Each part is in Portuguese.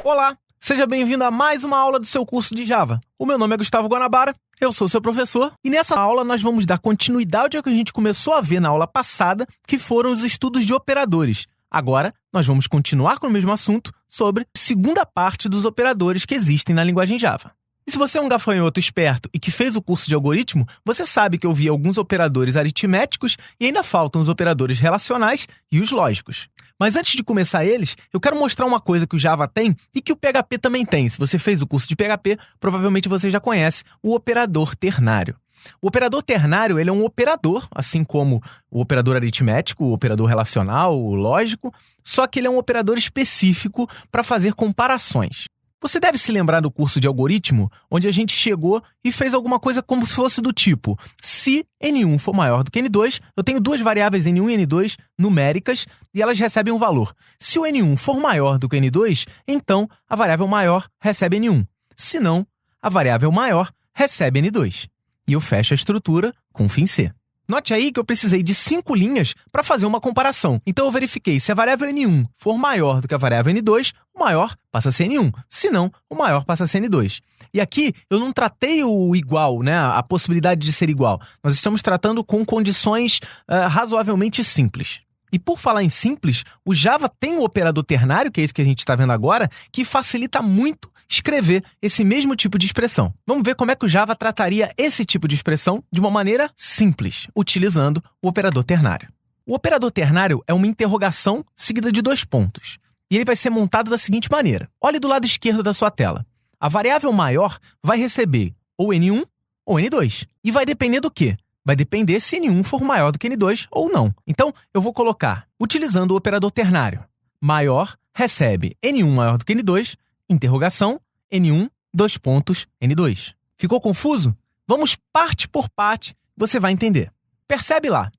Olá, seja bem-vindo a mais uma aula do seu curso de Java. O meu nome é Gustavo Guanabara, eu sou seu professor, e nessa aula nós vamos dar continuidade ao que a gente começou a ver na aula passada, que foram os estudos de operadores. Agora, nós vamos continuar com o mesmo assunto sobre a segunda parte dos operadores que existem na linguagem Java. E se você é um gafanhoto esperto e que fez o curso de algoritmo, você sabe que eu vi alguns operadores aritméticos e ainda faltam os operadores relacionais e os lógicos. Mas antes de começar eles, eu quero mostrar uma coisa que o Java tem e que o PHP também tem. Se você fez o curso de PHP, provavelmente você já conhece o operador ternário. O operador ternário ele é um operador, assim como o operador aritmético, o operador relacional, o lógico, só que ele é um operador específico para fazer comparações. Você deve se lembrar do curso de algoritmo, onde a gente chegou e fez alguma coisa como se fosse do tipo: se N1 for maior do que N2, eu tenho duas variáveis N1 e N2 numéricas e elas recebem um valor. Se o N1 for maior do que N2, então a variável maior recebe N1. Se não, a variável maior recebe N2. E eu fecho a estrutura com fim C. Note aí que eu precisei de 5 linhas para fazer uma comparação. Então eu verifiquei se a variável N1 for maior do que a variável N2, o maior passa a ser N1. Se não, o maior passa a ser N2. E aqui eu não tratei o igual, né, a possibilidade de ser igual. Nós estamos tratando com condições razoavelmente simples. E por falar em simples, o Java tem o operador ternário, que é isso que a gente está vendo agora, que facilita muito escrever esse mesmo tipo de expressão. Vamos ver como é que o Java trataria esse tipo de expressão de uma maneira simples, utilizando o operador ternário. O operador ternário é uma interrogação seguida de 2 pontos. E ele vai ser montado da seguinte maneira. Olhe do lado esquerdo da sua tela. A variável maior vai receber ou N1 ou N2. E vai depender do quê? Vai depender se N1 for maior do que N2 ou não. Então, eu vou colocar, utilizando o operador ternário, maior recebe N1 maior do que N2, interrogação, N1, 2 pontos, N2. Ficou confuso? Vamos parte por parte, você vai entender. Percebe lá.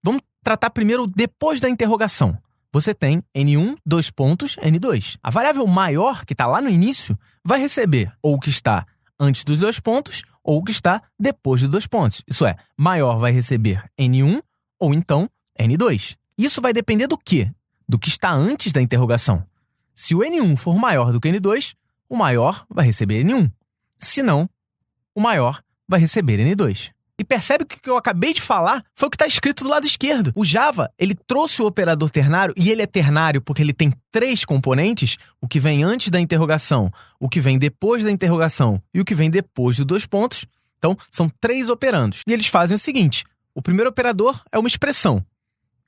Vamos tratar primeiro depois da interrogação. Você tem N1, 2 pontos, N2. A variável maior, que está lá no início, vai receber ou o que está antes dos 2 pontos ou o que está depois dos 2 pontos. Isso é, maior vai receber N1 ou então N2. Isso vai depender do quê? Do que está antes da interrogação. Se o N1 for maior do que N2, o maior vai receber N1. Se não, o maior vai receber N2. E percebe que o que eu acabei de falar foi o que está escrito do lado esquerdo. O Java, ele trouxe o operador ternário, e ele é ternário porque ele tem 3 componentes, o que vem antes da interrogação, o que vem depois da interrogação e o que vem depois dos 2 pontos. Então, são 3 operandos. E eles fazem o seguinte: o primeiro operador é uma expressão.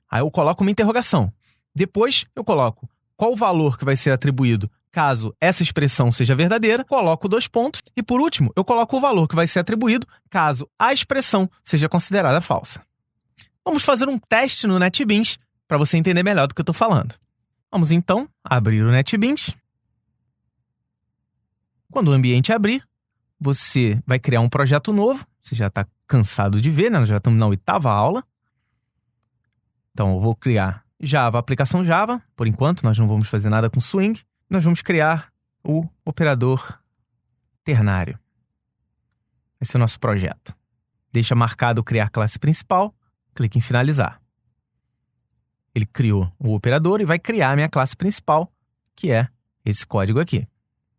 Aí eu coloco uma interrogação. Depois, eu coloco qual o valor que vai ser atribuído caso essa expressão seja verdadeira, coloco 2 pontos. E, por último, eu coloco o valor que vai ser atribuído caso a expressão seja considerada falsa. Vamos fazer um teste no NetBeans para você entender melhor do que eu estou falando. Vamos, então, abrir o NetBeans. Quando o ambiente abrir, você vai criar um projeto novo. Você já está cansado de ver, né? Nós já estamos na 8ª aula. Então, eu vou criar Java, aplicação Java. Por enquanto, nós não vamos fazer nada com Swing. Nós vamos criar o operador ternário. Esse é o nosso projeto. Deixa marcado criar classe principal, clique em finalizar. Ele criou o operador e vai criar a minha classe principal, que é esse código aqui.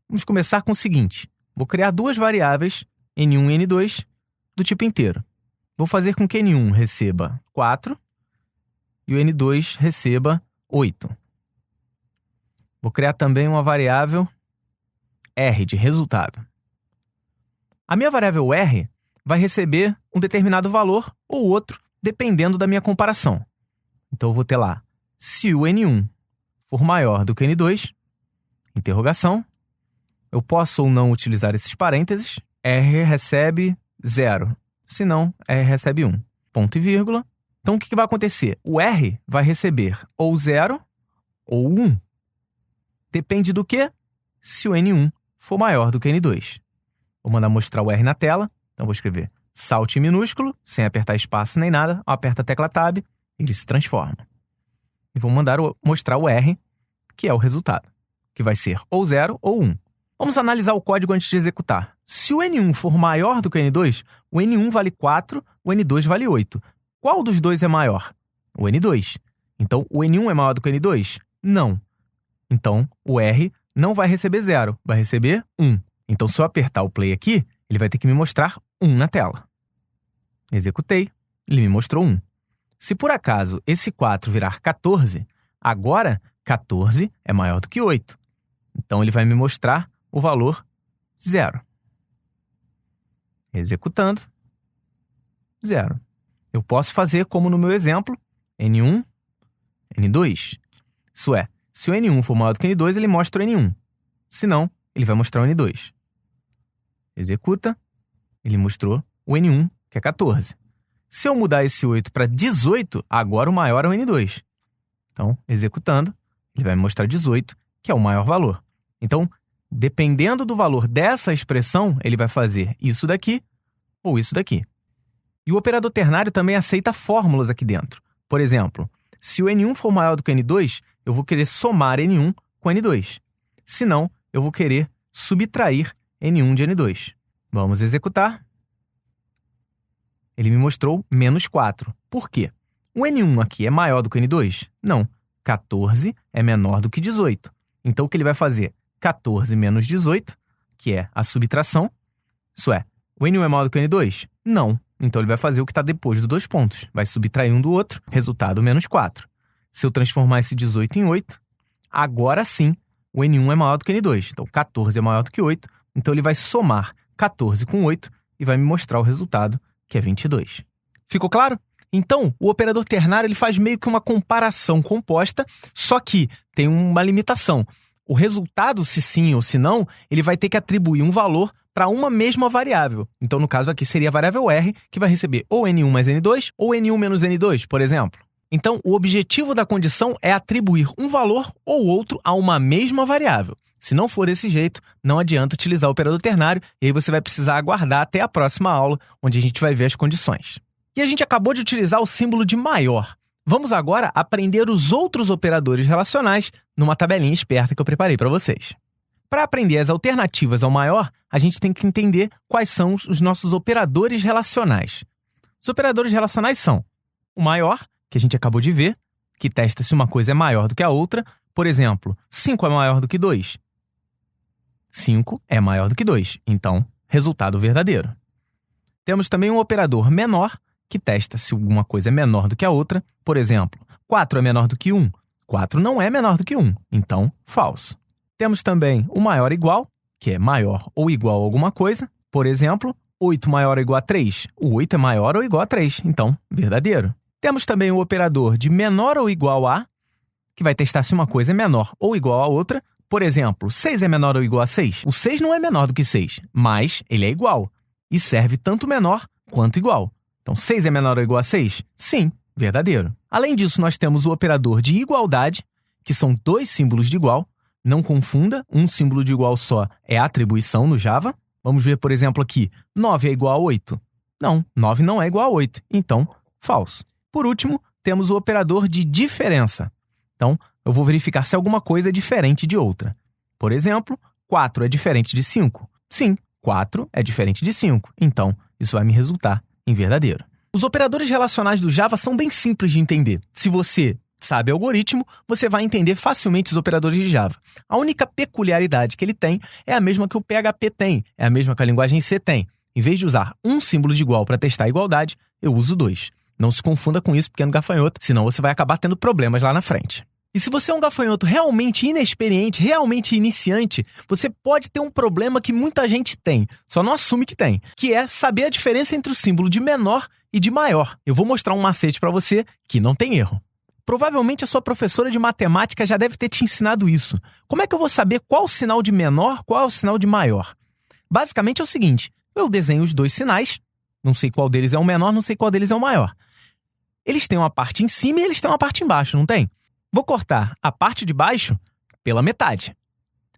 Vamos começar com o seguinte. Vou criar 2 variáveis, N1 e N2, do tipo inteiro. Vou fazer com que N1 receba 4 e o N2 receba 8. Vou criar também uma variável R de resultado. A minha variável R vai receber um determinado valor ou outro, dependendo da minha comparação. Então, eu vou ter lá, se o N1 for maior do que N2, interrogação, eu posso ou não utilizar esses parênteses, R recebe 0, se não, R recebe 1, ponto e vírgula. Então, o que vai acontecer? O R vai receber ou 0 ou 1. Depende do quê? Se o N1 for maior do que N2. Vou mandar mostrar o R na tela. Então, vou escrever salt em minúsculo, sem apertar espaço nem nada. Aperta a tecla Tab, ele se transforma. E vou mandar mostrar o R, que é o resultado. que vai ser ou 0 ou 1. Vamos analisar o código antes de executar. Se o N1 for maior do que o N2, o N1 vale 4, o N2 vale 8. Qual dos dois é maior? O N2. Então, o N1 é maior do que o N2? Não. Então, o R não vai receber 0, vai receber 1. Então, se eu apertar o play aqui, ele vai ter que me mostrar 1 na tela. Executei, ele me mostrou 1. Se por acaso esse 4 virar 14, agora 14 é maior do que 8. Então, ele vai me mostrar o valor 0. Executando, 0. Eu posso fazer como no meu exemplo, N1, N2. Isso é, se o N1 for maior do que o N2, ele mostra o N1. Se não, ele vai mostrar o N2. Executa, ele mostrou o N1, que é 14. Se eu mudar esse 8 para 18, agora o maior é o N2. Então, executando, ele vai me mostrar 18, que é o maior valor. Então, dependendo do valor dessa expressão, ele vai fazer isso daqui ou isso daqui. E o operador ternário também aceita fórmulas aqui dentro. Por exemplo, se o N1 for maior do que o N2, eu vou querer somar N1 com N2. Se não, eu vou querer subtrair N1 de N2. Vamos executar. Ele me mostrou menos 4. Por quê? O N1 aqui é maior do que o N2? Não. 14 é menor do que 18. Então, o que ele vai fazer? 14 menos 18, que é a subtração. Isso é, o N1 é maior do que o N2? Não. Então, ele vai fazer o que está depois dos dois pontos. Vai subtrair um do outro, resultado menos 4. Se eu transformar esse 18 em 8, agora sim, o N1 é maior do que o N2. Então, 14 é maior do que 8. Então, ele vai somar 14 com 8 e vai me mostrar o resultado, que é 22. Ficou claro? Então, o operador ternário ele faz meio que uma comparação composta, só que tem uma limitação. O resultado, se sim ou se não, ele vai ter que atribuir um valor para uma mesma variável. Então, no caso aqui, seria a variável R, que vai receber ou N1 mais N2 ou N1 menos N2, por exemplo. Então, o objetivo da condição é atribuir um valor ou outro a uma mesma variável. Se não for desse jeito, não adianta utilizar o operador ternário e aí você vai precisar aguardar até a próxima aula, onde a gente vai ver as condições. E a gente acabou de utilizar o símbolo de maior. Vamos agora aprender os outros operadores relacionais numa tabelinha esperta que eu preparei para vocês. Para aprender as alternativas ao maior, a gente tem que entender quais são os nossos operadores relacionais. Os operadores relacionais são o maior, que a gente acabou de ver, que testa se uma coisa é maior do que a outra. Por exemplo, 5 é maior do que 2. 5 é maior do que 2, então, resultado verdadeiro. Temos também um operador menor, que testa se alguma coisa é menor do que a outra. Por exemplo, 4 é menor do que 1. 4 não é menor do que 1, então, falso. Temos também o maior igual, que é maior ou igual a alguma coisa. Por exemplo, 8 maior ou igual a 3. O 8 é maior ou igual a 3, então, verdadeiro. Temos também o operador de menor ou igual a, que vai testar se uma coisa é menor ou igual a outra. Por exemplo, 6 é menor ou igual a 6. O 6 não é menor do que 6, mas ele é igual. E serve tanto menor quanto igual. Então, 6 é menor ou igual a 6? Sim, verdadeiro. Além disso, nós temos o operador de igualdade, que são dois símbolos de igual. Não confunda, um símbolo de igual só é atribuição no Java. Vamos ver, por exemplo, aqui, 9 é igual a 8. Não, 9 não é igual a 8, então, falso. Por último, temos o operador de diferença. Então, eu vou verificar se alguma coisa é diferente de outra. Por exemplo, 4 é diferente de 5. Sim, 4 é diferente de 5. Então, isso vai me resultar em verdadeiro. Os operadores relacionais do Java são bem simples de entender. Se você sabe algoritmo, você vai entender facilmente os operadores de Java. A única peculiaridade que ele tem é a mesma que o PHP tem, é a mesma que a linguagem C tem. Em vez de usar um símbolo de igual para testar a igualdade, eu uso 2. Não se confunda com isso, pequeno gafanhoto, senão você vai acabar tendo problemas lá na frente. E se você é um gafanhoto realmente inexperiente, realmente iniciante, você pode ter um problema que muita gente tem, só não assume que tem, que é saber a diferença entre o símbolo de menor e de maior. Eu vou mostrar um macete para você que não tem erro. Provavelmente a sua professora de matemática já deve ter te ensinado isso. Como é que eu vou saber qual o sinal de menor, qual é o sinal de maior? Basicamente é o seguinte, eu desenho os dois sinais, não sei qual deles é o menor, não sei qual deles é o maior. Eles têm uma parte em cima e eles têm uma parte embaixo, não tem? Vou cortar a parte de baixo pela metade.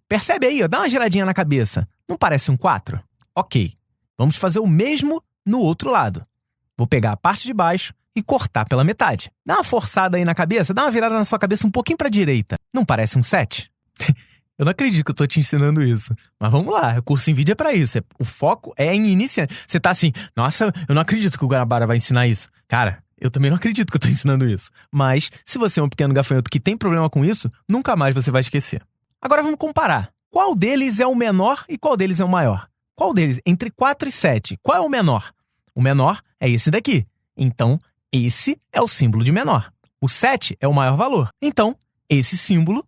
Percebe aí, ó, dá uma giradinha na cabeça. Não parece um 4? Ok, vamos fazer o mesmo no outro lado. Vou pegar a parte de baixo e cortar pela metade. Dá uma forçada aí na cabeça, dá uma virada na sua cabeça um pouquinho para a direita. Não parece um 7? Eu não acredito que eu tô te ensinando isso. Mas vamos lá, o curso em vídeo é pra isso. O foco é em iniciante. Você tá assim, nossa, eu não acredito que o Guanabara vai ensinar isso. Cara, eu também não acredito que eu tô ensinando isso. Mas, se você é um pequeno gafanhoto que tem problema com isso, nunca mais você vai esquecer. Agora vamos comparar. Qual deles é o menor e qual deles é o maior? Qual deles? Entre 4 e 7, qual é o menor? O menor é esse daqui. Então, esse é o símbolo de menor. O 7 é o maior valor. Então, esse símbolo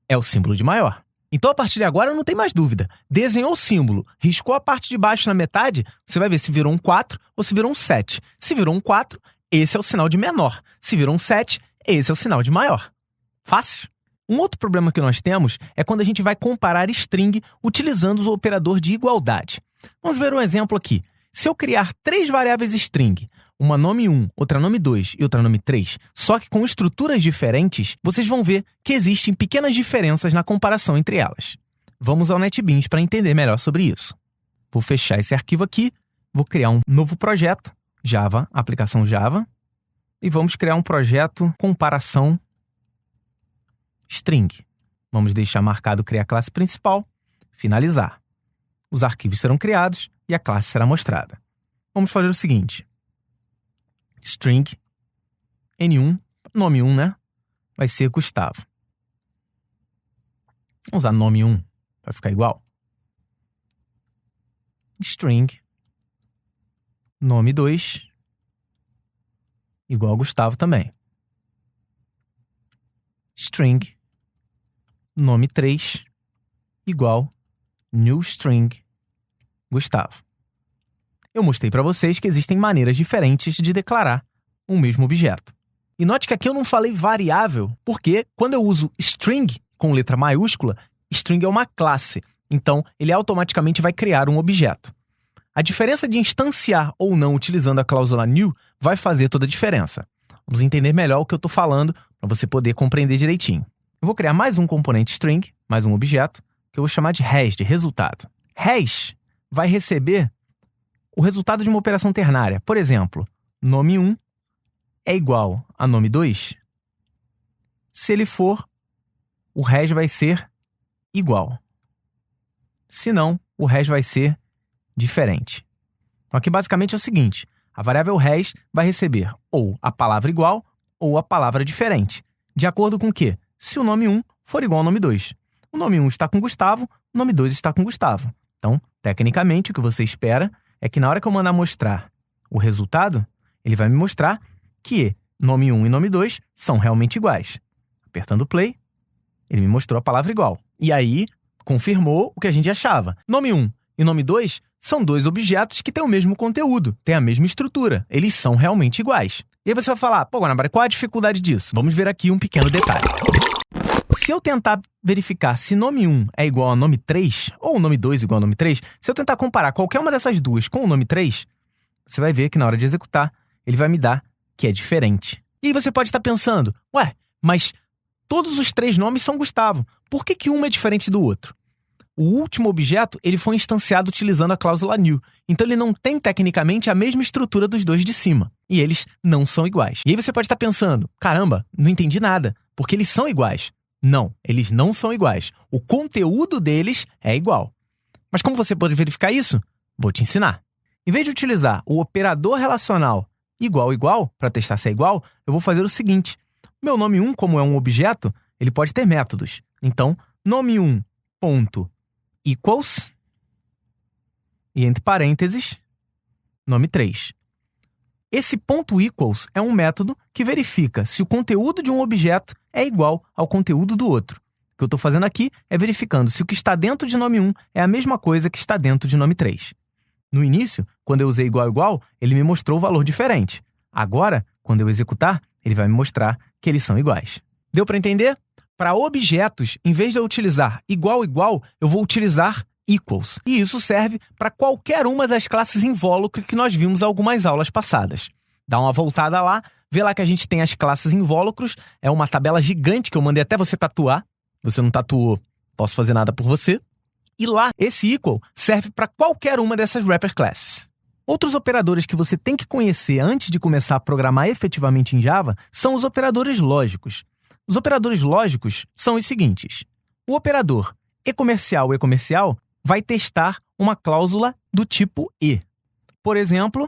é o símbolo de maior. Então, a partir de agora, não tem mais dúvida. Desenhou o símbolo, riscou a parte de baixo na metade, você vai ver se virou um 4 ou se virou um 7. Se virou um 4, esse é o sinal de menor. Se virou um 7, esse é o sinal de maior. Fácil? Um outro problema que nós temos é quando a gente vai comparar string utilizando o operador de igualdade. Vamos ver um exemplo aqui. Se eu criar 3 variáveis string, uma nome 1, outra nome 2 e outra nome 3, só que com estruturas diferentes, vocês vão ver que existem pequenas diferenças na comparação entre elas. Vamos ao NetBeans para entender melhor sobre isso. Vou fechar esse arquivo aqui, vou criar um novo projeto, Java, aplicação Java, e vamos criar um projeto comparação string. Vamos deixar marcado criar classe principal, finalizar. Os arquivos serão criados e a classe será mostrada. Vamos fazer o seguinte. String N1, nome 1, né? Vai ser Gustavo. Vamos usar nome 1 para ficar igual. String nome 2 igual Gustavo também. String nome 3 igual new string Gustavo. Eu mostrei para vocês que existem maneiras diferentes de declarar um mesmo objeto. E note que aqui eu não falei variável, porque quando eu uso string com letra maiúscula, string é uma classe, então ele automaticamente vai criar um objeto. A diferença de instanciar ou não utilizando a cláusula new vai fazer toda a diferença. Vamos entender melhor o que eu estou falando para você poder compreender direitinho. Eu vou criar mais um componente string, mais um objeto, que eu vou chamar de res, de resultado. Res vai receber o resultado de uma operação ternária. Por exemplo, nome 1 é igual a nome 2. Se ele for, o res vai ser igual. Se não, o res vai ser diferente. Então, aqui basicamente é o seguinte. A variável res vai receber ou a palavra igual ou a palavra diferente. De acordo com o quê? Se o nome 1 for igual ao nome 2. O nome 1 está com Gustavo, o nome 2 está com Gustavo. Então, tecnicamente, o que você espera é que na hora que eu mandar mostrar o resultado, ele vai me mostrar que nome 1 e nome 2 são realmente iguais. Apertando play, ele me mostrou a palavra igual. E aí, confirmou o que a gente achava. Nome 1 e nome 2 são 2 objetos que têm o mesmo conteúdo, têm a mesma estrutura. Eles são realmente iguais. E aí você vai falar, pô, Guanabara, qual a dificuldade disso? Vamos ver aqui um pequeno detalhe. Se eu tentar verificar se nome 1 é igual a nome 3, ou nome 2 igual a nome 3, se eu tentar comparar qualquer uma dessas duas com o nome 3, você vai ver que na hora de executar, ele vai me dar que é diferente. E aí você pode estar pensando, ué, mas todos os 3 nomes são Gustavo. Por que um é diferente do outro? O último objeto ele foi instanciado utilizando a cláusula new. Então ele não tem tecnicamente a mesma estrutura dos 2 de cima. E eles não são iguais. E aí você pode estar pensando, caramba, não entendi nada, porque eles são iguais. Não, eles não são iguais. O conteúdo deles é igual. Mas como você pode verificar isso? Vou te ensinar. Em vez de utilizar o operador relacional igual para testar se é igual, eu vou fazer o seguinte. Meu nome 1, como é um objeto, ele pode ter métodos. Então, nome1 ponto equals e entre parênteses, nome 3. Esse ponto equals é um método que verifica se o conteúdo de um objeto é igual ao conteúdo do outro. O que eu estou fazendo aqui é verificando se o que está dentro de nome 1 é a mesma coisa que está dentro de nome 3. No início, quando eu usei igual, ele me mostrou o valor diferente. Agora, quando eu executar, ele vai me mostrar que eles são iguais. Deu para entender? Para objetos, em vez de eu utilizar igual, eu vou utilizar equals. E isso serve para qualquer uma das classes invólucro que nós vimos em algumas aulas passadas. Dá uma voltada lá, vê lá que a gente tem as classes invólucros, é uma tabela gigante que eu mandei até você tatuar. Você não tatuou, posso fazer nada por você. E lá, esse equal serve para qualquer uma dessas wrapper classes. Outros operadores que você tem que conhecer antes de começar a programar efetivamente em Java são os operadores lógicos. Os operadores lógicos são os seguintes. O operador E comercial vai testar uma cláusula do tipo E. Por exemplo,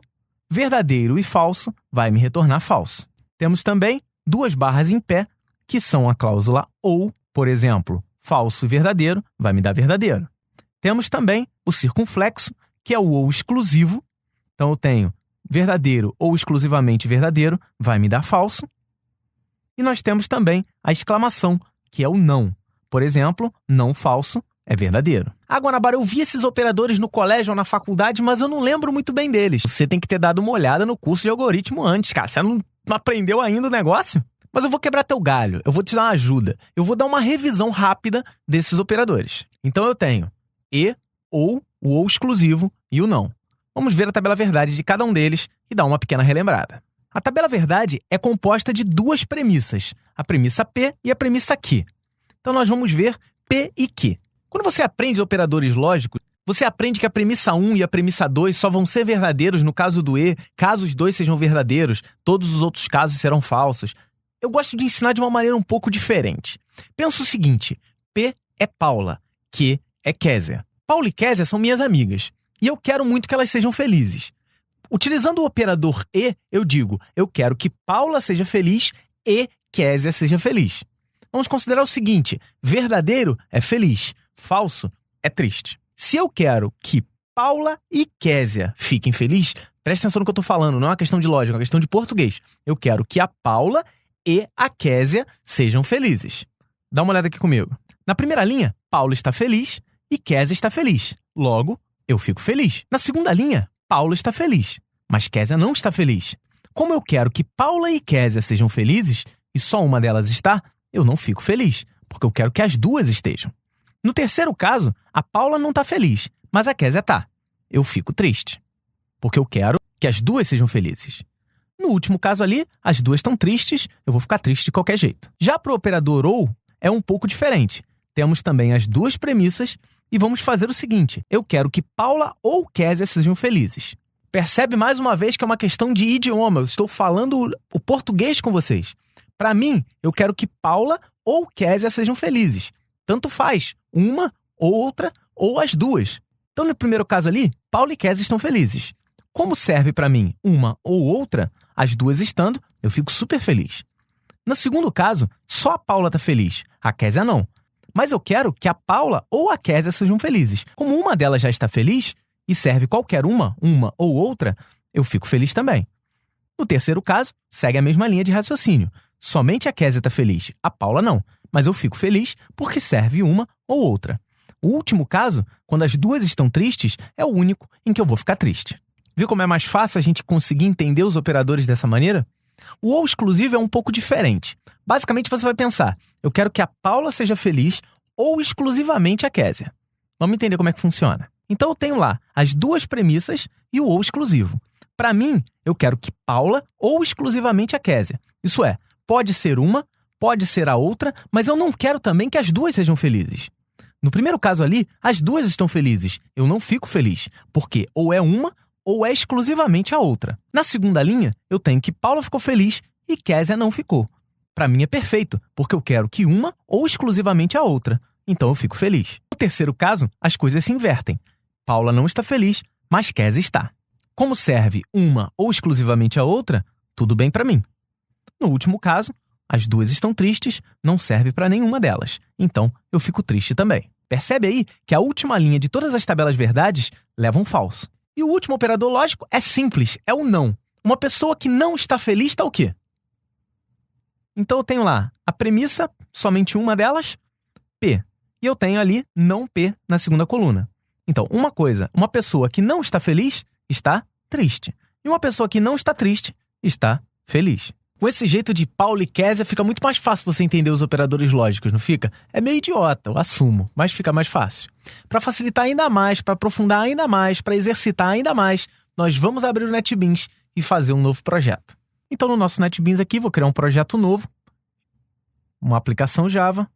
verdadeiro e falso vai me retornar falso. Temos também duas barras em pé, que são a cláusula OU. Por exemplo, falso e verdadeiro vai me dar verdadeiro. Temos também o circunflexo, que é o OU exclusivo. Então, eu tenho verdadeiro ou exclusivamente verdadeiro vai me dar falso. E nós temos também a exclamação, que é o não. Por exemplo, não falso é verdadeiro. Guanabara, eu vi esses operadores no colégio ou na faculdade, mas eu não lembro muito bem deles. Você tem que ter dado uma olhada no curso de algoritmo antes, cara. Você não aprendeu ainda o negócio? Mas eu vou quebrar teu galho, eu vou te dar uma ajuda. Eu vou dar uma revisão rápida desses operadores. Então eu tenho e, ou, o ou exclusivo e o não. Vamos ver a tabela verdade de cada um deles e dar uma pequena relembrada. A tabela verdade é composta de duas premissas, a premissa P e a premissa Q. Então nós vamos ver P e Q. Quando você aprende operadores lógicos, você aprende que a premissa 1 e a premissa 2 só vão ser verdadeiros no caso do E, caso os dois sejam verdadeiros, todos os outros casos serão falsos. Eu gosto de ensinar de uma maneira um pouco diferente. Pensa o seguinte, P é Paula, Q é Kézia. Paula e Kézia são minhas amigas, e eu quero muito que elas sejam felizes. Utilizando o operador E, eu digo, eu quero que Paula seja feliz e Kézia seja feliz. Vamos considerar o seguinte, verdadeiro é feliz, falso é triste. Se eu quero que Paula e Kézia fiquem felizes, presta atenção no que eu estou falando, não é uma questão de lógica, é uma questão de português. Eu quero que a Paula e a Kézia sejam felizes. Dá uma olhada aqui comigo. Na primeira linha, Paula está feliz e Kézia está feliz. Logo, eu fico feliz. Na segunda linha, Paula está feliz, mas Kézia não está feliz. Como eu quero que Paula e Kézia sejam felizes, e só uma delas está, eu não fico feliz, porque eu quero que as duas estejam. No terceiro caso, a Paula não está feliz, mas a Kézia está. Eu fico triste, porque eu quero que as duas sejam felizes. No último caso ali, as duas estão tristes, eu vou ficar triste de qualquer jeito. Já para o operador OU, é um pouco diferente. Temos também as duas premissas e vamos fazer o seguinte, eu quero que Paula ou Kézia sejam felizes. Percebe mais uma vez que é uma questão de idioma, eu estou falando o português com vocês. Para mim, eu quero que Paula ou Kézia sejam felizes. Tanto faz, uma ou outra ou as duas. Então, no primeiro caso ali, Paula e Kézia estão felizes. Como serve para mim uma ou outra, as duas estando, eu fico super feliz. No segundo caso, só a Paula está feliz, a Kézia não. Mas eu quero que a Paula ou a Kézia sejam felizes. Como uma delas já está feliz, e serve qualquer uma ou outra, eu fico feliz também. No terceiro caso, segue a mesma linha de raciocínio. Somente a Kézia está feliz, a Paula não. Mas eu fico feliz porque serve uma ou outra. O último caso, quando as duas estão tristes, é o único em que eu vou ficar triste. Viu como é mais fácil a gente conseguir entender os operadores dessa maneira? O ou exclusivo é um pouco diferente. Basicamente, você vai pensar, eu quero que a Paula seja feliz ou exclusivamente a Kézia. Vamos entender como é que funciona. Então, eu tenho lá as duas premissas e o ou exclusivo. Para mim, eu quero que Paula ou exclusivamente a Kézia. Isso é, pode ser uma, pode ser a outra, mas eu não quero também que as duas sejam felizes. No primeiro caso ali, as duas estão felizes. Eu não fico feliz, porque ou é uma ou é exclusivamente a outra. Na segunda linha, eu tenho que Paula ficou feliz e Kézia não ficou. Para mim é perfeito, porque eu quero que uma ou exclusivamente a outra. Então eu fico feliz. No terceiro caso, as coisas se invertem. Paula não está feliz, mas Kézia está. Como serve uma ou exclusivamente a outra, tudo bem para mim. No último caso, as duas estão tristes, não serve para nenhuma delas. Então eu fico triste também. Percebe aí que a última linha de todas as tabelas verdades leva um falso. E o último operador lógico é simples, é o não. Uma pessoa que não está feliz está o quê? Então eu tenho lá a premissa, somente uma delas, P. E eu tenho ali não P na segunda coluna. Então, uma pessoa que não está feliz está triste. E uma pessoa que não está triste está feliz. Com esse jeito de Paula e Kézia, fica muito mais fácil você entender os operadores lógicos, não fica? É meio idiota, eu assumo, mas fica mais fácil. Para facilitar ainda mais, para aprofundar ainda mais, para exercitar ainda mais, nós vamos abrir o NetBeans e fazer um novo projeto. Então, no nosso NetBeans aqui, vou criar um projeto novo, uma aplicação Java,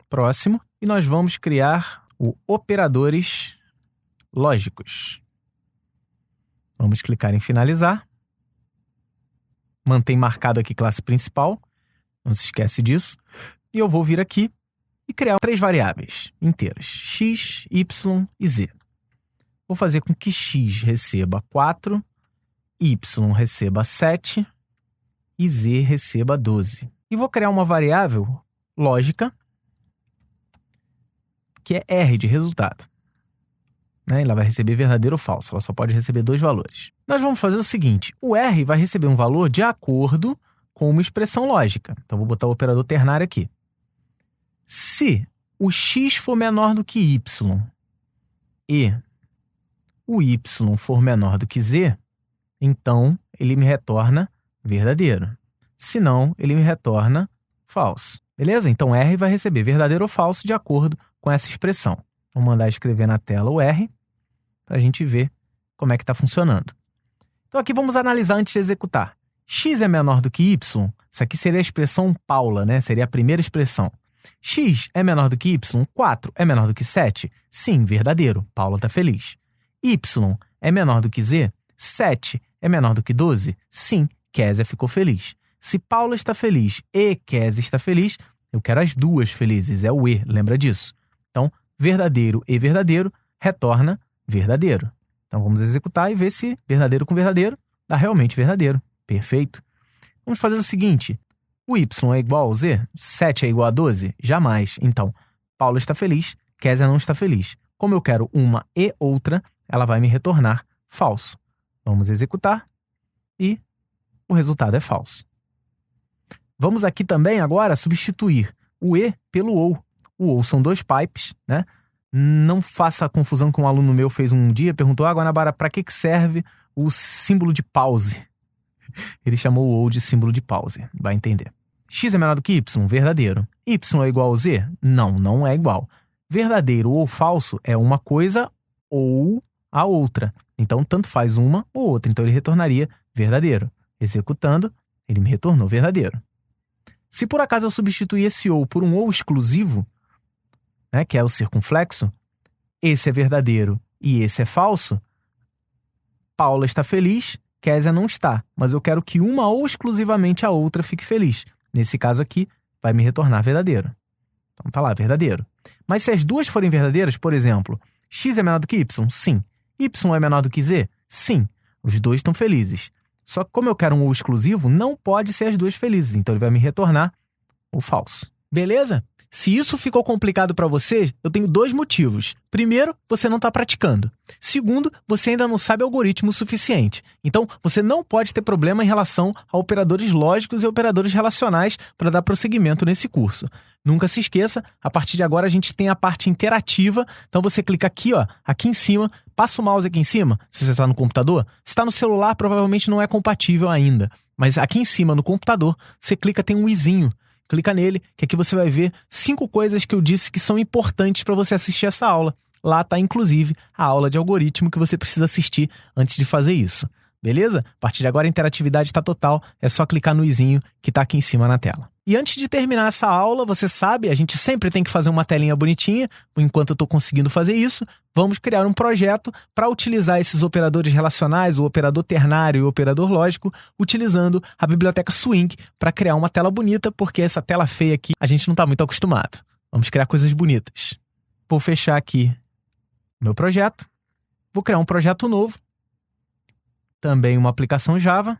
próximo, e nós vamos criar o operadores lógicos. Vamos clicar em finalizar. Mantém marcado aqui classe principal, não se esquece disso. E eu vou vir aqui e criar 3 variáveis inteiras, x, y e z. Vou fazer com que x receba 4, y receba 7 e z receba 12. E vou criar uma variável lógica que é R de resultado. Ela vai receber verdadeiro ou falso, ela só pode receber 2 valores. Nós vamos fazer o seguinte, o R vai receber um valor de acordo com uma expressão lógica. Então, vou botar o operador ternário aqui. Se o x for menor do que y e o y for menor do que z, então ele me retorna verdadeiro. Se não, ele me retorna falso. Beleza? Então, R vai receber verdadeiro ou falso de acordo com essa expressão. Vou mandar escrever na tela o R para a gente ver como é que está funcionando. Então, aqui vamos analisar antes de executar. X é menor do que Y, isso aqui seria a expressão Paula, né? Seria a primeira expressão. X é menor do que Y, 4 é menor do que 7? Sim, verdadeiro, Paula está feliz. Y é menor do que Z, 7 é menor do que 12? Sim, Kézia ficou feliz. Se Paula está feliz e Kézia está feliz, eu quero as duas felizes, é o E, lembra disso? Então, verdadeiro e verdadeiro retorna verdadeiro. Então, vamos executar e ver se verdadeiro com verdadeiro dá realmente verdadeiro. Perfeito. Vamos fazer o seguinte, o Y é igual ao Z? 7 é igual a 12? Jamais. Então, Paula está feliz, Kézia não está feliz. Como eu quero uma e outra, ela vai me retornar falso. Vamos executar e o resultado é falso. Vamos aqui também agora substituir o E pelo OU. O OU são 2 pipes, né? Não faça a confusão que um aluno meu fez um dia, perguntou, Guanabara, para que serve o símbolo de pause? Ele chamou o OU de símbolo de pause, vai entender. X é menor do que Y? Verdadeiro. Y é igual ao Z? Não, não é igual. Verdadeiro ou falso é uma coisa ou a outra. Então, tanto faz uma ou outra. Então, ele retornaria verdadeiro. Executando, ele me retornou verdadeiro. Se por acaso eu substituir esse OU por um OU exclusivo, né, que é o circunflexo, esse é verdadeiro e esse é falso, Paula está feliz, Kézia não está, mas eu quero que uma ou exclusivamente a outra fique feliz. Nesse caso aqui, vai me retornar verdadeiro. Então tá lá, verdadeiro. Mas se as duas forem verdadeiras, por exemplo, X é menor do que Y? Sim. Y é menor do que Z? Sim. Os dois estão felizes. Só que como eu quero um ou exclusivo, não pode ser as duas felizes. Então ele vai me retornar o falso. Beleza? Se isso ficou complicado para você, eu tenho 2 motivos. Primeiro, você não está praticando. Segundo, você ainda não sabe algoritmo suficiente. Então, você não pode ter problema em relação a operadores lógicos e operadores relacionais para dar prosseguimento nesse curso. Nunca se esqueça, a partir de agora a gente tem a parte interativa. Então, você clica aqui, ó, aqui em cima, passa o mouse aqui em cima, se você está no computador. Se está no celular, provavelmente não é compatível ainda. Mas aqui em cima, no computador, você clica, tem um izinho. Clica nele, que aqui você vai ver 5 coisas que eu disse que são importantes para você assistir essa aula. Lá está, inclusive, a aula de algoritmo que você precisa assistir antes de fazer isso. Beleza? A partir de agora a interatividade está total, é só clicar no izinho que está aqui em cima na tela. E antes de terminar essa aula, você sabe, a gente sempre tem que fazer uma telinha bonitinha. Enquanto eu estou conseguindo fazer isso, vamos criar um projeto para utilizar esses operadores relacionais, o operador ternário e o operador lógico, utilizando a biblioteca Swing para criar uma tela bonita, porque essa tela feia aqui a gente não está muito acostumado. Vamos criar coisas bonitas. Vou fechar aqui meu projeto. Vou criar um projeto novo. Também uma aplicação Java.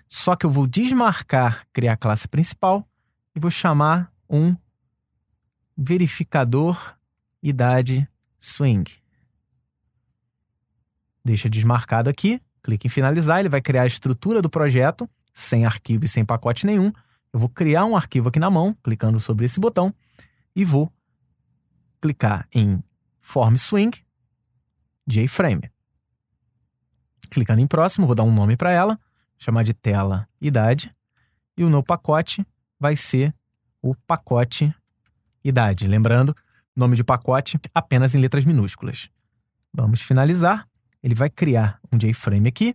Só que eu vou desmarcar criar a classe principal. E vou chamar um verificador idade swing. Deixa desmarcado aqui, clique em finalizar, ele vai criar a estrutura do projeto, sem arquivo e sem pacote nenhum. Eu vou criar um arquivo aqui na mão, clicando sobre esse botão, e vou clicar em Form Swing, JFrame. Clicando em próximo, vou dar um nome para ela, chamar de tela idade, e o meu pacote vai ser o pacote idade. Lembrando, nome de pacote apenas em letras minúsculas. Vamos finalizar. Ele vai criar um JFrame aqui.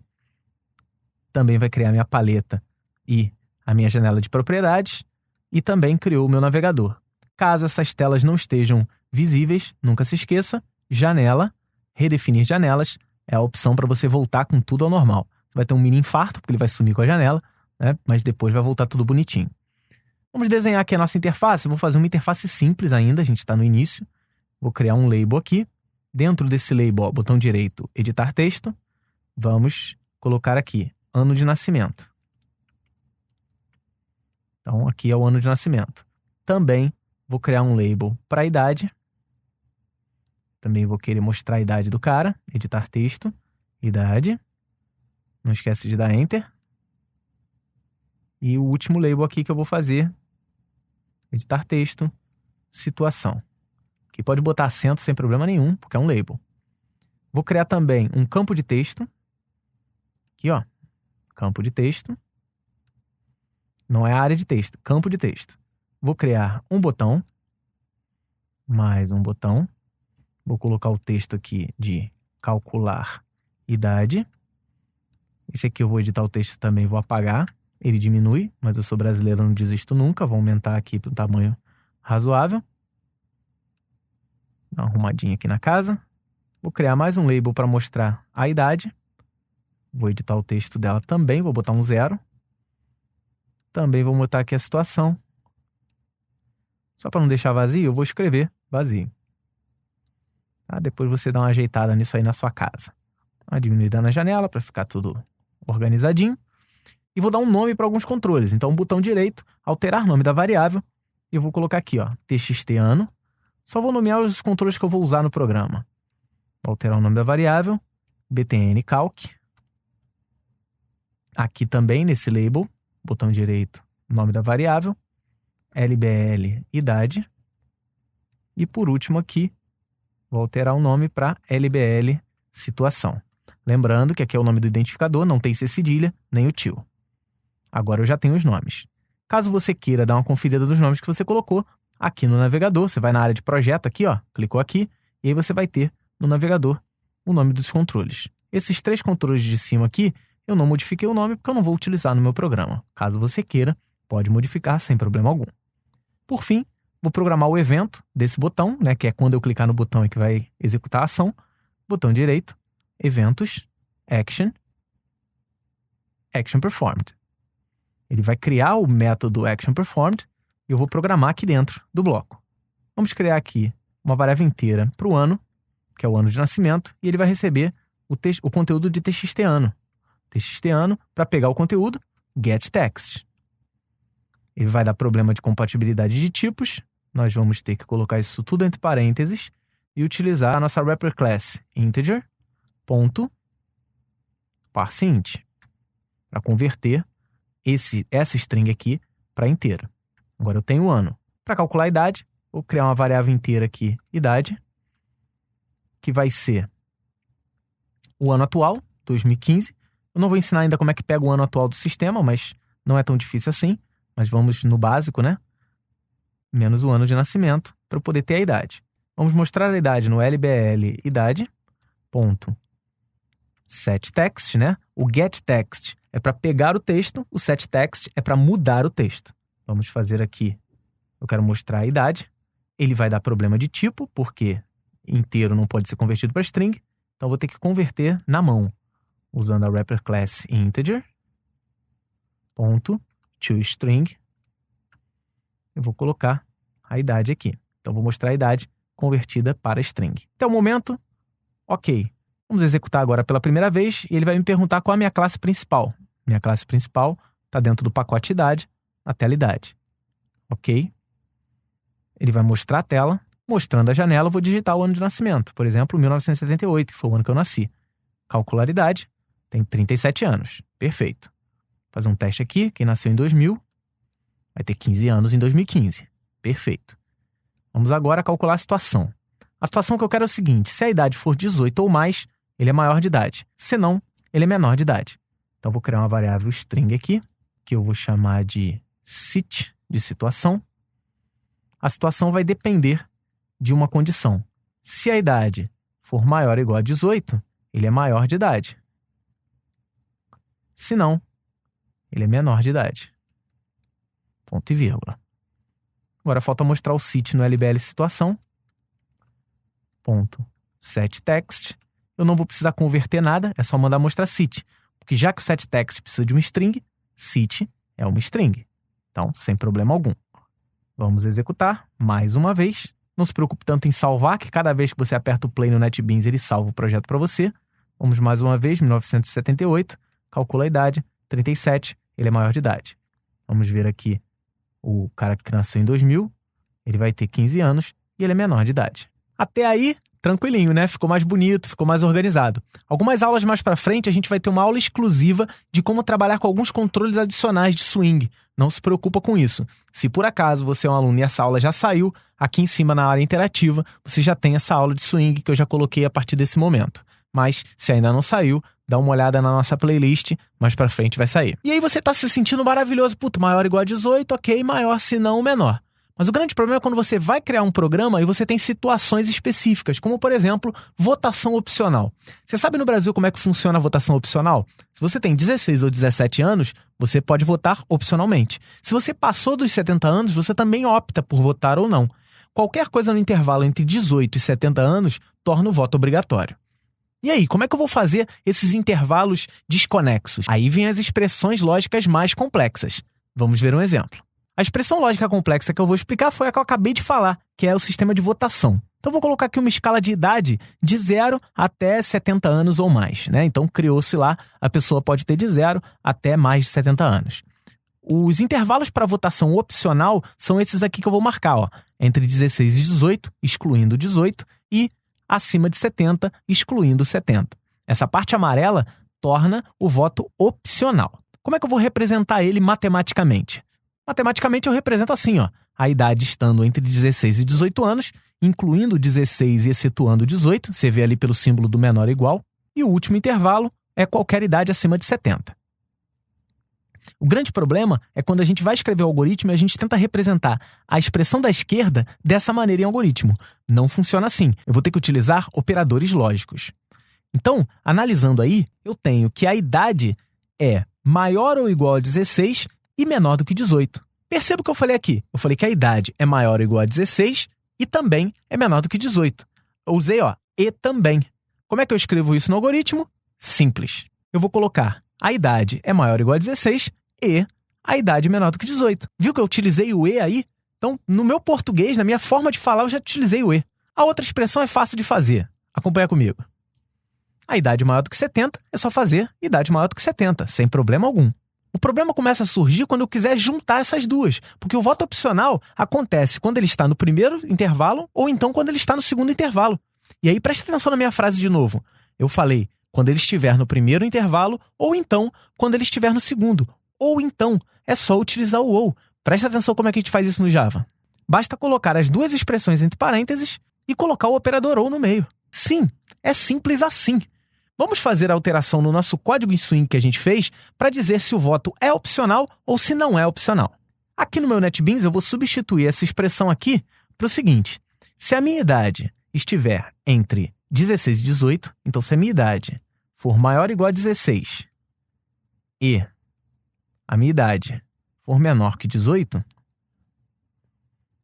Também vai criar minha paleta e a minha janela de propriedades. E também criou o meu navegador. Caso essas telas não estejam visíveis, nunca se esqueça, janela, redefinir janelas, é a opção para você voltar com tudo ao normal. Você vai ter um mini infarto, porque ele vai sumir com a janela, né? Mas depois vai voltar tudo bonitinho. Vamos desenhar aqui a nossa interface. Vou fazer uma interface simples ainda, a gente está no início. Vou criar um label aqui. Dentro desse label, ó, botão direito, editar texto. Vamos colocar aqui, ano de nascimento. Então, aqui é o ano de nascimento. Também vou criar um label para a idade. Também vou querer mostrar a idade do cara. Editar texto, idade. Não esquece de dar Enter. E o último label aqui que eu vou fazer, editar texto, situação. Aqui pode botar acento sem problema nenhum, porque é um label. Vou criar também um campo de texto. Aqui, ó, campo de texto. Não é a área de texto, campo de texto. Vou criar um botão, mais um botão. Vou colocar o texto aqui de calcular idade. Esse aqui eu vou editar o texto também, vou apagar. Ele diminui, mas eu sou brasileiro, não desisto nunca. Vou aumentar aqui para um tamanho razoável. Dá uma arrumadinha aqui na casa. Vou criar mais um label para mostrar a idade. Vou editar o texto dela também, vou botar um 0. Também vou botar aqui a situação. Só para não deixar vazio, eu vou escrever vazio. Tá? Depois você dá uma ajeitada nisso aí na sua casa. Uma diminuída na janela para ficar tudo organizadinho. E vou dar um nome para alguns controles. Então, botão direito, alterar nome da variável. E eu vou colocar aqui, ó, txt ano. Só vou nomear os controles que eu vou usar no programa. Vou alterar o nome da variável, btn calc. Aqui também, nesse label, botão direito, nome da variável, lbl idade. E por último aqui, vou alterar o nome para lbl situação. Lembrando que aqui é o nome do identificador, não tem C cedilha, nem o tio. Agora eu já tenho os nomes. Caso você queira dar uma conferida dos nomes que você colocou, aqui no navegador, você vai na área de projeto aqui, ó, clicou aqui, e aí você vai ter no navegador o nome dos controles. Esses 3 controles de cima aqui, eu não modifiquei o nome porque eu não vou utilizar no meu programa. Caso você queira, pode modificar sem problema algum. Por fim, vou programar o evento desse botão, né, que é quando eu clicar no botão é que vai executar a ação. Botão direito, eventos, action performed. Ele vai criar o método action performed e eu vou programar aqui dentro do bloco. Vamos criar aqui uma variável inteira para o ano, que é o ano de nascimento, e ele vai receber o conteúdo de txt ano. Txt ano, para pegar o conteúdo, getText. Ele vai dar problema de compatibilidade de tipos. Nós vamos ter que colocar isso tudo entre parênteses e utilizar a nossa wrapper class integer.parseInt para converter essa string aqui para inteira. Agora eu tenho o ano. Para calcular a idade, vou criar uma variável inteira aqui, idade, que vai ser o ano atual, 2015. Eu não vou ensinar ainda como é que pega o ano atual do sistema, mas não é tão difícil assim. Mas vamos no básico, né? Menos o ano de nascimento, para eu poder ter a idade. Vamos mostrar a idade no lbl idade, ponto, setText, né? O getText é para pegar o texto, o setText é para mudar o texto. Vamos fazer aqui, eu quero mostrar a idade. Ele vai dar problema de tipo, porque inteiro não pode ser convertido para string. Então, vou ter que converter na mão, usando a wrapper class integer.toString. Eu vou colocar a idade aqui. Então, vou mostrar a idade convertida para string. Até o momento, ok. Vamos executar agora pela primeira vez e ele vai me perguntar qual é a minha classe principal. Minha classe principal está dentro do pacote idade, na tela idade. Ok. Ele vai mostrar a tela. Mostrando a janela, eu vou digitar o ano de nascimento. Por exemplo, 1978, que foi o ano que eu nasci. Calcular idade, tem 37 anos. Perfeito. Vou fazer um teste aqui. Quem nasceu em 2000 vai ter 15 anos em 2015. Perfeito. Vamos agora calcular a situação. A situação que eu quero é o seguinte: se a idade for 18 ou mais, ele é maior de idade. Se não, ele é menor de idade. Então, eu vou criar uma variável string aqui, que eu vou chamar de sit, de situação. A situação vai depender de uma condição. Se a idade for maior ou igual a 18, ele é maior de idade. Se não, ele é menor de idade. Ponto e vírgula. Agora falta mostrar o sit no lbl situação. Ponto setText. Eu não vou precisar converter nada, é só mandar mostrar sit. Porque já que o setText precisa de uma string, sit é uma string. Então, sem problema algum. Vamos executar mais uma vez. Não se preocupe tanto em salvar, que cada vez que você aperta o play no NetBeans, ele salva o projeto para você. Vamos mais uma vez, 1978, calcula a idade, 37, ele é maior de idade. Vamos ver aqui o cara que nasceu em 2000, ele vai ter 15 anos e ele é menor de idade. Até aí, tranquilinho, né? Ficou mais bonito, ficou mais organizado. Algumas aulas mais pra frente, a gente vai ter uma aula exclusiva de como trabalhar com alguns controles adicionais de swing. Não se preocupa com isso. Se por acaso você é um aluno e essa aula já saiu, aqui em cima na área interativa, você já tem essa aula de swing que eu já coloquei a partir desse momento. Mas, se ainda não saiu, dá uma olhada na nossa playlist, mais pra frente vai sair. E aí você tá se sentindo maravilhoso. Puta, maior ou igual a 18, ok, maior se não menor. Mas o grande problema é quando você vai criar um programa e você tem situações específicas, como, por exemplo, votação opcional. Você sabe no Brasil como é que funciona a votação opcional? Se você tem 16 ou 17 anos, você pode votar opcionalmente. Se você passou dos 70 anos, você também opta por votar ou não. Qualquer coisa no intervalo entre 18 e 70 anos torna o voto obrigatório. E aí, como é que eu vou fazer esses intervalos desconexos? Aí vem as expressões lógicas mais complexas. Vamos ver um exemplo. A expressão lógica complexa que eu vou explicar foi a que eu acabei de falar, que é o sistema de votação. Então, eu vou colocar aqui uma escala de idade de 0 até 70 anos ou mais, né? Então, criou-se lá, a pessoa pode ter de 0 até mais de 70 anos. Os intervalos para votação opcional são esses aqui que eu vou marcar, ó, entre 16 e 18, excluindo 18, e acima de 70, excluindo 70. Essa parte amarela torna o voto opcional. Como é que eu vou representar ele matematicamente? Matematicamente eu represento assim, ó, a idade estando entre 16 e 18 anos, incluindo 16 e excetuando 18, você vê ali pelo símbolo do menor ou igual, e o último intervalo é qualquer idade acima de 70. O grande problema é quando a gente vai escrever o algoritmo e a gente tenta representar a expressão da esquerda dessa maneira em algoritmo. Não funciona assim. Eu vou ter que utilizar operadores lógicos. Então, analisando aí, eu tenho que a idade é maior ou igual a 16 e menor do que 18. Perceba o que eu falei aqui. Eu falei que a idade é maior ou igual a 16 e também é menor do que 18. Eu usei, ó, e também. Como é que eu escrevo isso no algoritmo? Simples. Eu vou colocar a idade é maior ou igual a 16 e a idade é menor do que 18. Viu que eu utilizei o e aí? Então, no meu português, na minha forma de falar, eu já utilizei o e. A outra expressão é fácil de fazer. Acompanha comigo. A idade maior do que 70 é só fazer idade maior do que 70, sem problema algum. O problema começa a surgir quando eu quiser juntar essas duas, porque o voto opcional acontece quando ele está no primeiro intervalo ou então quando ele está no segundo intervalo. E aí, presta atenção na minha frase de novo. Eu falei quando ele estiver no primeiro intervalo ou então quando ele estiver no segundo. Ou então, é só utilizar o ou. Presta atenção como é que a gente faz isso no Java. Basta colocar as duas expressões entre parênteses e colocar o operador ou no meio. Sim, é simples assim. Vamos fazer a alteração no nosso código em swing que a gente fez para dizer se o voto é opcional ou se não é opcional. Aqui no meu NetBeans eu vou substituir essa expressão aqui para o seguinte. Se a minha idade estiver entre 16 e 18, então se a minha idade for maior ou igual a 16 e a minha idade for menor que 18,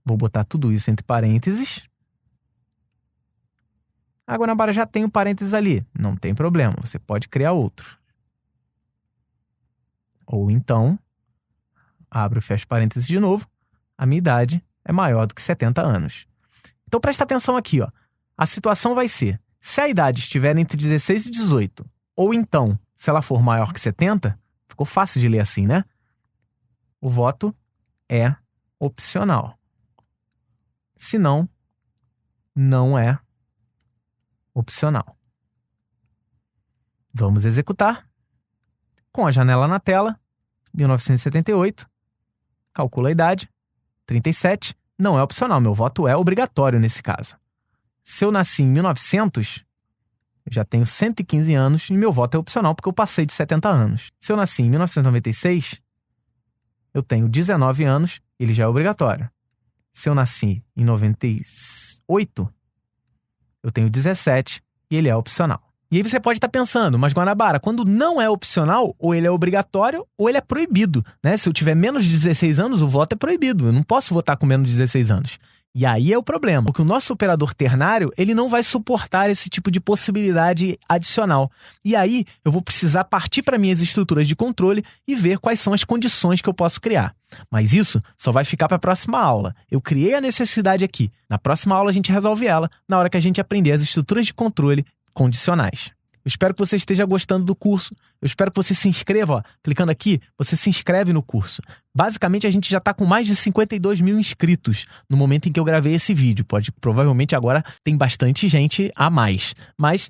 vou botar tudo isso entre parênteses. A Guanabara já tem um parênteses ali. Não tem problema, você pode criar outro. Ou então, abro e fecho parênteses de novo, a minha idade é maior do que 70 anos. Então presta atenção aqui, ó. A situação vai ser, se a idade estiver entre 16 e 18, ou então, se ela for maior que 70, ficou fácil de ler assim, né? O voto é opcional. Se não, não é opcional. Vamos executar. Com a janela na tela, 1978, calcula a idade, 37, não é opcional, meu voto é obrigatório nesse caso. Se eu nasci em 1900, eu já tenho 115 anos e meu voto é opcional porque eu passei de 70 anos. Se eu nasci em 1996, eu tenho 19 anos, ele já é obrigatório. Se eu nasci em 98, eu tenho 17 e ele é opcional. E aí você pode estar pensando, mas Guanabara, quando não é opcional, ou ele é obrigatório ou ele é proibido, né? Se eu tiver menos de 16 anos, o voto é proibido. Eu não posso votar com menos de 16 anos. E aí é o problema, porque o nosso operador ternário, ele não vai suportar esse tipo de possibilidade adicional. E aí eu vou precisar partir para minhas estruturas de controle e ver quais são as condições que eu posso criar. Mas isso só vai ficar para a próxima aula. Eu criei a necessidade aqui. Na próxima aula a gente resolve ela, na hora que a gente aprender as estruturas de controle condicionais. Eu espero que você esteja gostando do curso. Eu espero que você se inscreva, ó. Clicando aqui, você se inscreve no curso. Basicamente, a gente já está com mais de 52 mil inscritos no momento em que eu gravei esse vídeo. Provavelmente agora tem bastante gente a mais. Mas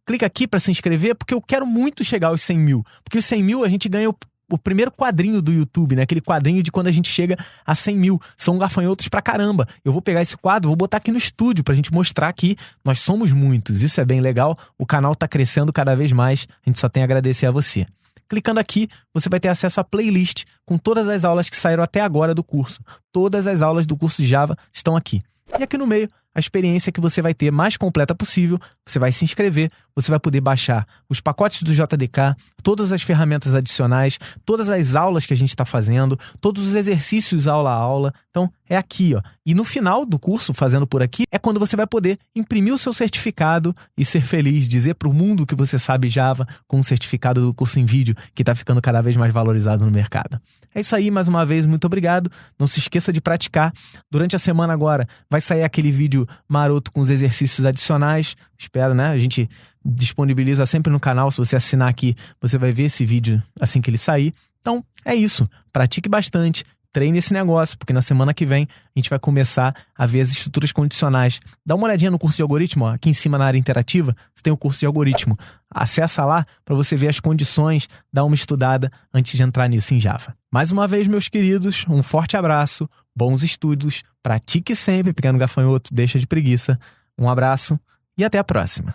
clica aqui para se inscrever, porque eu quero muito chegar aos 100 mil. Porque os 100 mil a gente ganha o primeiro quadrinho do YouTube, né? Aquele quadrinho de quando a gente chega a 100 mil. São gafanhotos pra caramba. Eu vou pegar esse quadro, vou botar aqui no estúdio pra gente mostrar que nós somos muitos. Isso é bem legal. O canal tá crescendo cada vez mais. A gente só tem a agradecer a você. Clicando aqui, você vai ter acesso à playlist com todas as aulas que saíram até agora do curso. Todas as aulas do curso de Java estão aqui. E aqui no meio, a experiência que você vai ter mais completa possível. Você vai se inscrever, você vai poder baixar os pacotes do JDK, todas as ferramentas adicionais, todas as aulas que a gente está fazendo, todos os exercícios aula a aula. Então, é aqui, ó. E no final do curso, fazendo por aqui, é quando você vai poder imprimir o seu certificado e ser feliz, dizer para o mundo que você sabe Java com o certificado do curso em vídeo, que está ficando cada vez mais valorizado no mercado. É isso aí, mais uma vez, muito obrigado. Não se esqueça de praticar. Durante a semana agora vai sair aquele vídeo maroto com os exercícios adicionais. Espero, né? A gente disponibiliza sempre no canal. Se você assinar aqui, você vai ver esse vídeo assim que ele sair. Então, é isso. Pratique bastante. Treine esse negócio, porque na semana que vem a gente vai começar a ver as estruturas condicionais. Dá uma olhadinha no curso de algoritmo, ó. Aqui em cima na área interativa, você tem o curso de algoritmo. Acessa lá para você ver as condições, dá uma estudada antes de entrar nisso em Java. Mais uma vez, meus queridos, um forte abraço, bons estudos, pratique sempre, pequeno gafanhoto, deixa de preguiça. Um abraço e até a próxima.